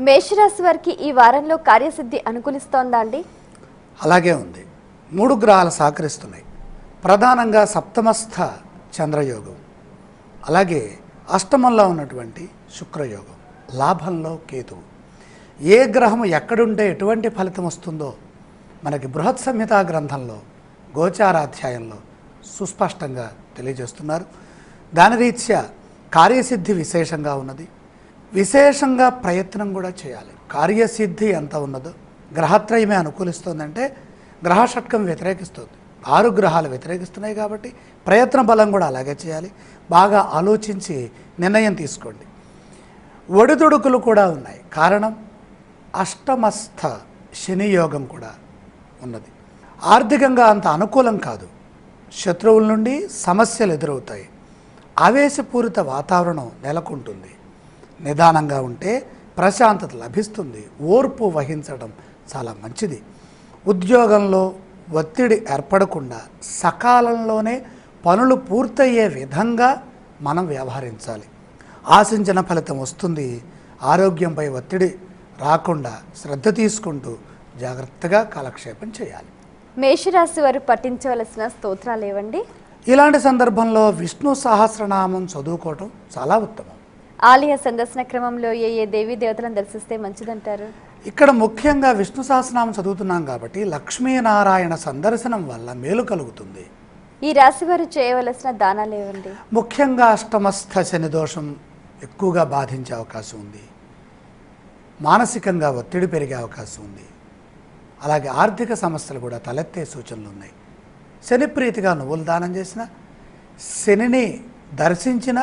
మేషరాశి వారికి ఈ వారంలో కార్యసిద్ధి అనుకూలిస్తోందా అండి? అలాగే ఉంది. 3 గ్రహాలు సహకరిస్తున్నాయి. ప్రధానంగా సప్తమస్థ చంద్రయోగం, అలాగే అష్టమంలో ఉన్నటువంటి శుక్రయోగం, లాభంలో కేతువు. ఏ గ్రహం ఎక్కడుంటే ఎటువంటి ఫలితం వస్తుందో మనకి బృహత్ సంహితా గ్రంథంలో గోచారాధ్యాయంలో సుస్పష్టంగా తెలియజేస్తున్నారు. దాని రీత్యా కార్యసిద్ధి విశేషంగా ఉన్నది. విశేషంగా ప్రయత్నం కూడా చేయాలి. కార్యసిద్ధి ఎంత ఉన్నదో గ్రహత్రయమే అనుకూలిస్తుందంటే గ్రహషట్కం వ్యతిరేకిస్తుంది. 6 గ్రహాలు వ్యతిరేకిస్తున్నాయి కాబట్టి ప్రయత్న బలం కూడా అలాగే చేయాలి. బాగా ఆలోచించి నిర్ణయం తీసుకోండి. ఒడిదుడుకులు కూడా ఉన్నాయి. కారణం అష్టమస్థ శని యోగం కూడా ఉన్నది. ఆర్థికంగా అంత అనుకూలం కాదు. శత్రువుల నుండి సమస్యలు ఎదురవుతాయి. ఆవేశపూరిత వాతావరణం నెలకొంటుంది. నిదానంగా ఉంటే ప్రశాంతత లభిస్తుంది. ఓర్పు వహించడం చాలా మంచిది. ఉద్యోగంలో ఒత్తిడి ఏర్పడకుండా సకాలంలోనే పనులు పూర్తయ్యే విధంగా మనం వ్యవహరించాలి. ఆశించిన ఫలితం వస్తుంది. ఆరోగ్యంపై ఒత్తిడి రాకుండా శ్రద్ధ తీసుకుంటూ జాగ్రత్తగా కాలక్షేపం చేయాలి. మేషరాశి వారు పఠించవలసిన స్తోత్రాలు ఏవండి? ఇలాంటి సందర్భంలో విష్ణు సహస్రనామం చదువుకోవటం చాలా ఉత్తమం. ఆలయ సందర్శన క్రమంలో ఏ దేవీ దేవతలను దర్శిస్తే మంచిదంటారు? ఇక్కడ ముఖ్యంగా విష్ణు సహస్రనామం చదువుతున్నాం కాబట్టి లక్ష్మీనారాయణ సందర్శనం వల్ల మేలు కలుగుతుంది. ఈ రాశి వారు చేయవలసిన దానాలు ఏవండి? ముఖ్యంగా అష్టమస్థ శని దోషం ఎక్కువగా బాధించే అవకాశం ఉంది. మానసికంగా ఒత్తిడి పెరిగే అవకాశం ఉంది. అలాగే ఆర్థిక సమస్యలు కూడా తలెత్తే సూచనలు ఉన్నాయి. శని ప్రీతిగా నువ్వులు దానం చేసిన, శనిని దర్శించిన